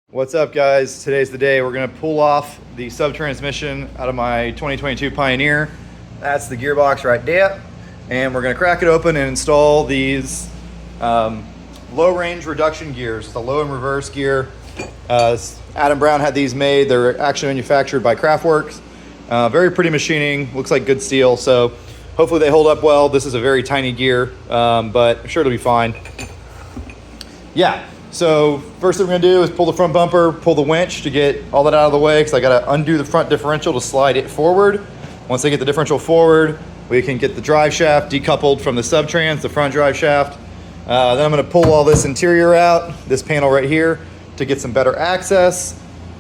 What's up, guys? Today's the day we're gonna pull off the sub-transmission out of my 2022 Pioneer. That's the gearbox right there. And we're gonna crack it open and install these low range reduction gears, the low and reverse gear. Adam Brown had these made. They're actually manufactured by Craftworks. Very pretty machining, looks like good steel. So hopefully they hold up well. This is a very tiny gear, but I'm sure it'll be fine. Yeah. So first thing we're gonna do is pull the front bumper, pull the winch to get all that out of the way, because I gotta undo the front differential to slide it forward. Once I get the differential forward, we can get the drive shaft decoupled from the sub-trans, the front drive shaft. Then I'm gonna pull all this interior out, this panel right here, to get some better access,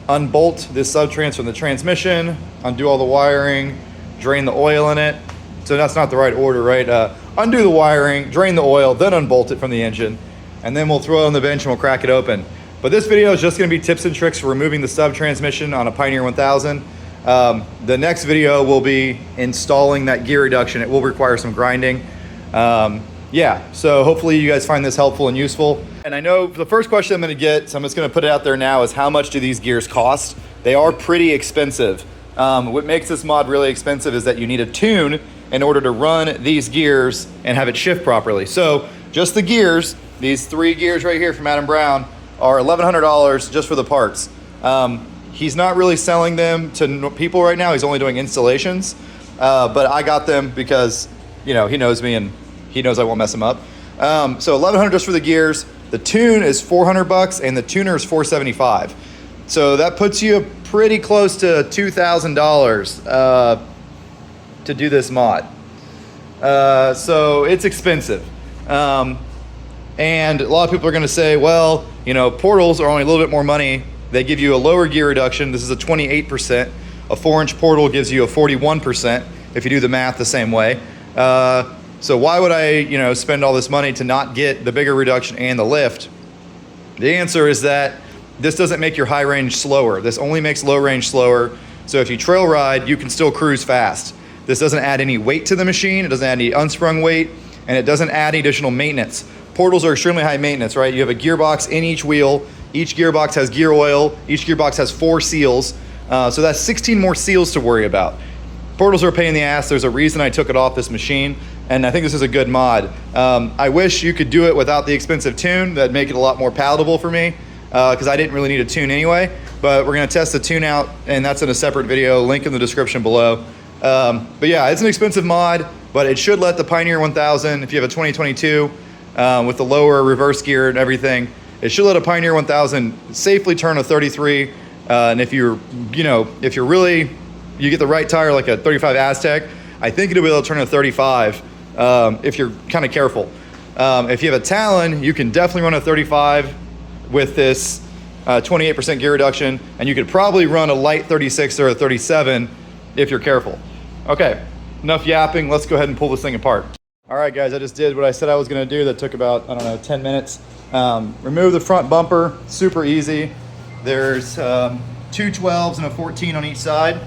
unbolt this sub-trans from the transmission, undo all the wiring, drain the oil in it. So that's not the right order, right? Undo the wiring, drain the oil, then unbolt it from the engine. And then we'll throw it on the bench and we'll crack it open. But this video is just gonna be tips and tricks for removing the sub-transmission on a Pioneer 1000. The next video will be installing that gear reduction. It will require some grinding. Yeah, so hopefully you guys find this helpful and useful. And I know the first question I'm gonna get, so I'm just gonna put it out there now, is how much do these gears cost? They are pretty expensive. What makes this mod really expensive is that you need a tune in order to run these gears and have it shift properly. So just the gears, these 3 gears right here from Adam Brown, are $1,100 just for the parts. He's not really selling them to people right now. He's only doing installations, but I got them because, you know, he knows me and he knows I won't mess him up. So $1,100 just for the gears. The tune is $400 and the tuner is $475. So that puts you pretty close to $2,000 to do this mod. So it's expensive. And a lot of people are gonna say, well, you know, portals are only a little bit more money. They give you a lower gear reduction. This is a 28%. A 4-inch portal gives you a 41% if you do the math the same way. So why would I, you know, spend all this money to not get the bigger reduction and the lift? The answer is that this doesn't make your high range slower. This only makes low range slower. So if you trail ride, you can still cruise fast. This doesn't add any weight to the machine. It doesn't add any unsprung weight, and it doesn't add any additional maintenance. Portals are extremely high maintenance, right? You have a gearbox in each wheel. Each gearbox has gear oil. Each gearbox has 4 seals. So that's 16 more seals to worry about. Portals are a pain in the ass. There's a reason I took it off this machine, and I think this is a good mod. I wish you could do it without the expensive tune. That'd make it a lot more palatable for me, because I didn't really need a tune anyway. But we're gonna test the tune out, and that's in a separate video, link in the description below. But yeah, it's an expensive mod, but it should let the Pioneer 1000, if you have a 2022, with the lower reverse gear and everything, it should let a Pioneer 1000 safely turn a 33. And if you're, you know, if you're really, you get the right tire like a 35 Aztec, I think it'll be able to turn a 35 if you're kind of careful. If you have a Talon, you can definitely run a 35 with this 28% gear reduction, and you could probably run a light 36 or a 37 if you're careful. Okay, enough yapping. Let's go ahead and pull this thing apart. All right, guys, I just did what I said I was gonna do. That took about, I don't know, 10 minutes. Remove the front bumper, super easy. There's 2 12s and a 14 on each side.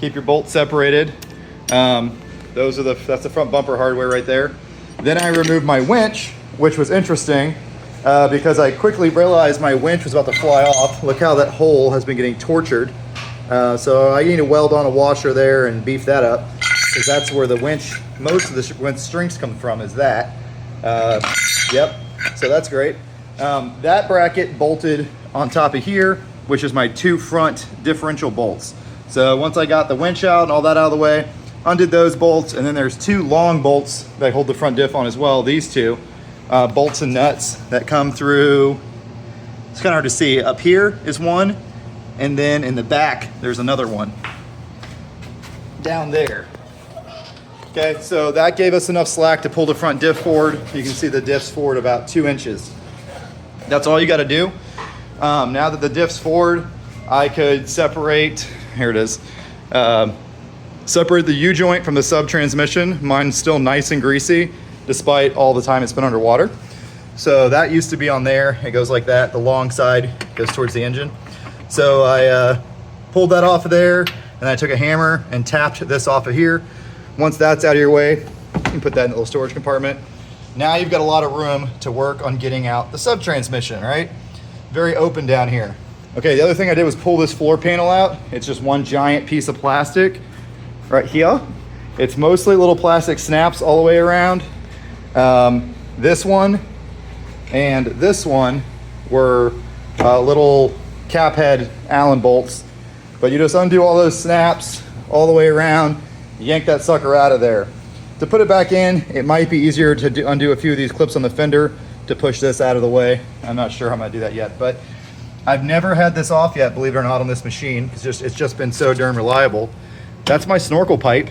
Keep your bolts separated. That's the front bumper hardware right there. Then I removed my winch, which was interesting because I quickly realized my winch was about to fly off. Look how that hole has been getting tortured. So I need to weld on a washer there and beef that up, because that's where the winch, most of the winch strings come from, is that. Yep, so that's great. That bracket bolted on top of here, which is my 2 front differential bolts. So once I got the winch out and all that out of the way, undid those bolts, and then there's 2 long bolts that hold the front diff on as well, these 2. Bolts and nuts that come through, it's kind of hard to see. Up here is one, and then in the back, there's another one. Down there. Okay, so that gave us enough slack to pull the front diff forward. You can see the diff's forward about 2 inches. That's all you gotta do. Now that the diff's forward, I could separate, here it is, separate the U-joint from the sub-transmission. Mine's still nice and greasy, despite all the time it's been underwater. So that used to be on there. It goes like that. The long side goes towards the engine. So I pulled that off of there, and I took a hammer and tapped this off of here. Once that's out of your way, you can put that in the little storage compartment. Now you've got a lot of room to work on getting out the sub-transmission, right? very open down here. Okay, the other thing I did was pull this floor panel out. It's just one giant piece of plastic right here. It's mostly little plastic snaps all the way around. This one and this one were little cap head Allen bolts, but you just undo all those snaps all the way around, yank that sucker out of there. To put it back in, it might be easier to undo a few of these clips on the fender to push this out of the way. I'm not sure how I'm gonna do that yet, but I've never had this off yet, believe it or not, on this machine. It's just been so darn reliable. That's my snorkel pipe.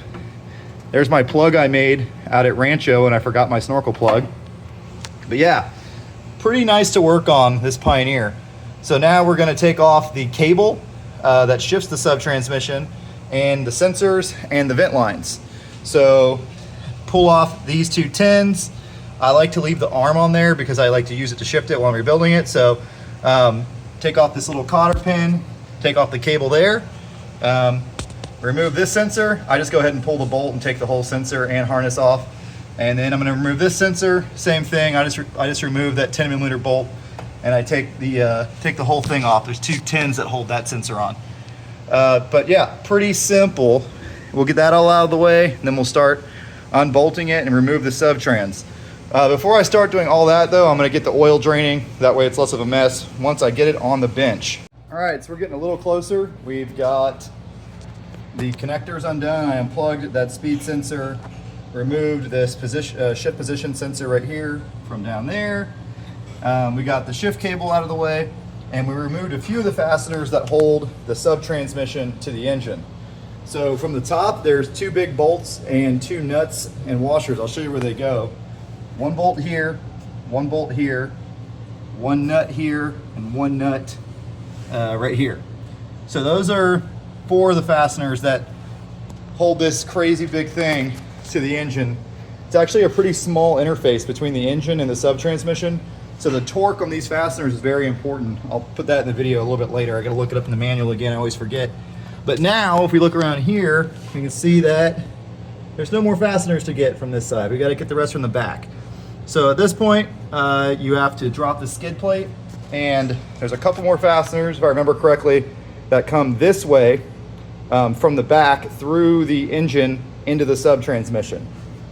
There's my plug I made out at Rancho, and I forgot my snorkel plug. But yeah, pretty nice to work on, this Pioneer. So now we're gonna take off the cable that shifts the sub-transmission and the sensors and the vent lines. So pull off these two tins. I like to leave the arm on there because I like to use it to shift it while I'm rebuilding it. So take off this little cotter pin, take off the cable there. Remove this sensor. I just go ahead and pull the bolt and take the whole sensor and harness off. And then I'm gonna remove this sensor, same thing. I just remove that 10mm bolt and I take the whole thing off. There's two tins that hold that sensor on. But yeah, pretty simple. We'll get that all out of the way, and then we'll start unbolting it and remove the sub-trans. Before I start doing all that though, I'm gonna get the oil draining. That way it's less of a mess once I get it on the bench. All right, so we're getting a little closer. We've got the connectors undone. I unplugged that speed sensor, removed this shift position sensor right here from down there. We got the shift cable out of the way, and we removed a few of the fasteners that hold the sub-transmission to the engine. So from the top, there's two big bolts and two nuts and washers. I'll show you where they go. One bolt here, one nut here, and one nut right here. So those are four of the fasteners that hold this crazy big thing to the engine. It's actually a pretty small interface between the engine and the sub-transmission. So the torque on these fasteners is very important. I'll put that in the video a little bit later. I gotta look it up in the manual again, I always forget. But now, if we look around here, you can see that there's no more fasteners to get from this side. We gotta get the rest from the back. So at this point, you have to drop the skid plate, and there's a couple more fasteners, if I remember correctly, that come this way from the back through the engine into the sub-transmission.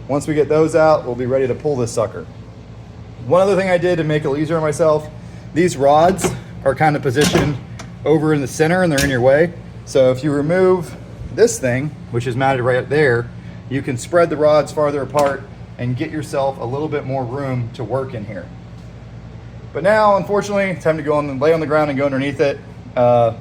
Once we get those out, we'll be ready to pull this sucker. One other thing I did to make it easier on myself, these rods are kind of positioned over in the center and they're in your way. So if you remove this thing, which is mounted right there, you can spread the rods farther apart and get yourself a little bit more room to work in here. But now, unfortunately, it's time to go lay on the ground and go underneath it,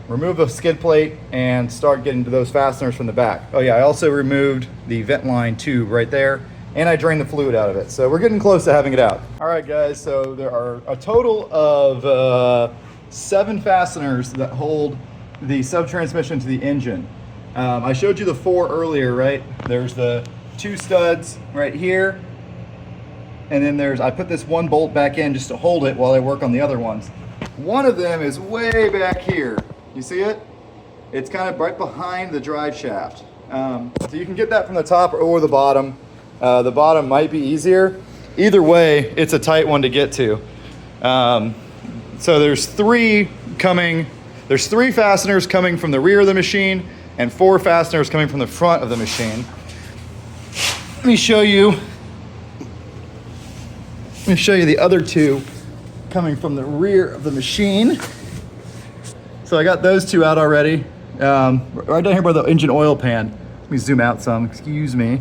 remove the skid plate, and start getting to those fasteners from the back. Oh yeah, I also removed the vent line tube right there, and I drained the fluid out of it. So we're getting close to having it out. All right, guys, so there are a total of 7 fasteners that hold the sub-transmission to the engine. I showed you the 4 earlier, right? There's the 2 studs right here, and then I put this one bolt back in just to hold it while I work on the other ones. One of them is way back here. You see it? It's kind of right behind the drive shaft. So you can get that from the top or the bottom. The bottom might be easier. Either way, it's a tight one to get to. So there's 3 fasteners coming from the rear of the machine and 4 fasteners coming from the front of the machine. Let me show you the other 2 coming from the rear of the machine. So I got those 2 out already. Right down here by the engine oil pan. Let me zoom out some, excuse me.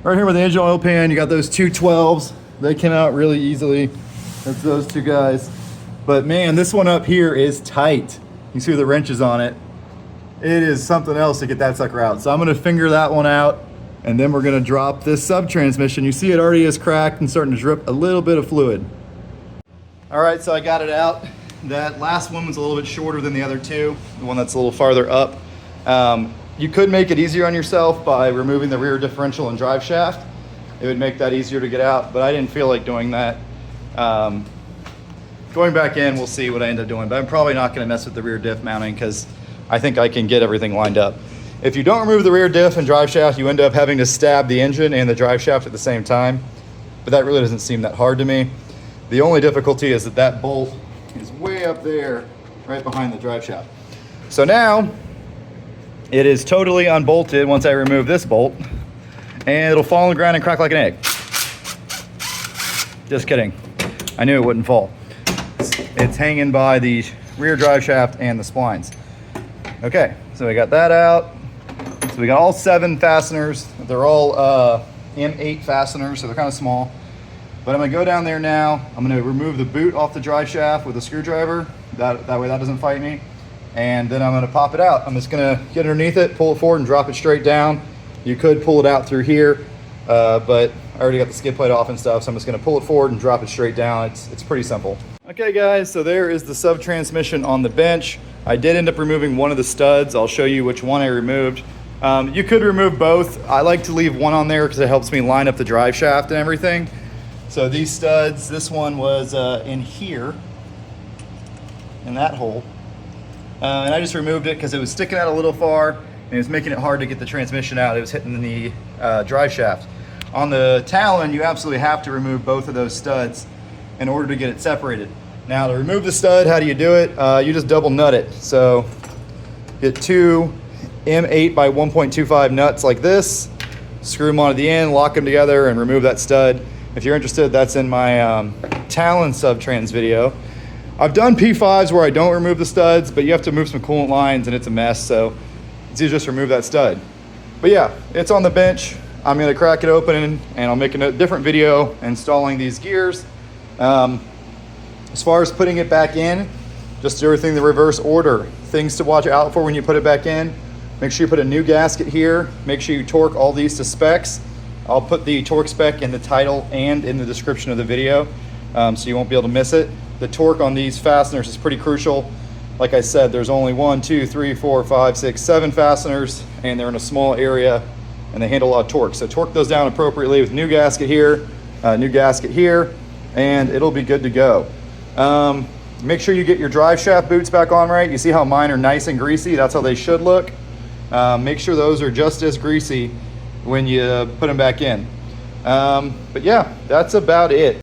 Right here by the engine oil pan, you got those 2 12s. They came out really easily. That's those 2 guys. But man, this one up here is tight. You see the wrenches on it. It is something else to get that sucker out. So I'm gonna finger that one out, and then we're gonna drop this sub-transmission. You see it already is cracked and starting to drip a little bit of fluid. All right, so I got it out. That last one was a little bit shorter than the other 2, the one that's a little farther up. You could make it easier on yourself by removing the rear differential and drive shaft. It would make that easier to get out, but I didn't feel like doing that. Going back in, we'll see what I end up doing, but I'm probably not gonna mess with the rear diff mounting because I think I can get everything lined up. If you don't remove the rear diff and drive shaft, you end up having to stab the engine and the drive shaft at the same time, but that really doesn't seem that hard to me. The only difficulty is that bolt is way way up there, right behind the drive shaft. So now it is totally unbolted once I remove this bolt, and it'll fall on the ground and crack like an egg. Just kidding. I knew it wouldn't fall. It's hanging by the rear drive shaft and the splines. Okay, so we got that out. So we got all 7 fasteners. They're all M8 fasteners, so they're kind of small. But I'm gonna go down there now. I'm gonna remove the boot off the drive shaft with a screwdriver. That way that doesn't fight me. And then I'm gonna pop it out. I'm just gonna get underneath it, pull it forward and drop it straight down. You could pull it out through here, but I already got the skid plate off and stuff, so I'm just gonna pull it forward and drop it straight down. It's pretty simple. Okay guys, so there is the sub transmission on the bench. I did end up removing one of the studs. I'll show you which one I removed. You could remove both. I like to leave one on there because it helps me line up the drive shaft and everything. So these studs, this one was in here, in that hole. And I just removed it because it was sticking out a little far and it was making it hard to get the transmission out. It was hitting the drive shaft. On the Talon, you absolutely have to remove both of those studs in order to get it separated. Now to remove the stud, how do you do it? You just double nut it. So get 2 M8 by 1.25 nuts like this, screw them onto the end, lock them together and remove that stud. If you're interested, that's in my Talon sub-trans video. I've done P5s where I don't remove the studs, but you have to move some coolant lines and it's a mess, so it's easier just remove that stud. But yeah, it's on the bench. I'm gonna crack it open and I'll make a different video installing these gears. As far as putting it back in, just do everything in the reverse order. Things to watch out for when you put it back in. Make sure you put a new gasket here. Make sure you torque all these to specs. I'll put the torque spec in the title and in the description of the video, so you won't be able to miss it. The torque on these fasteners is pretty crucial. Like I said, there's only 1, 2, 3, 4, 5, 6, 7 fasteners, and they're in a small area, and they handle a lot of torque. So torque those down appropriately with new gasket here, and it'll be good to go. Make sure you get your drive shaft boots back on right. You see how mine are nice and greasy? That's how they should look. Make sure those are just as greasy when you put them back in. But yeah, that's about it.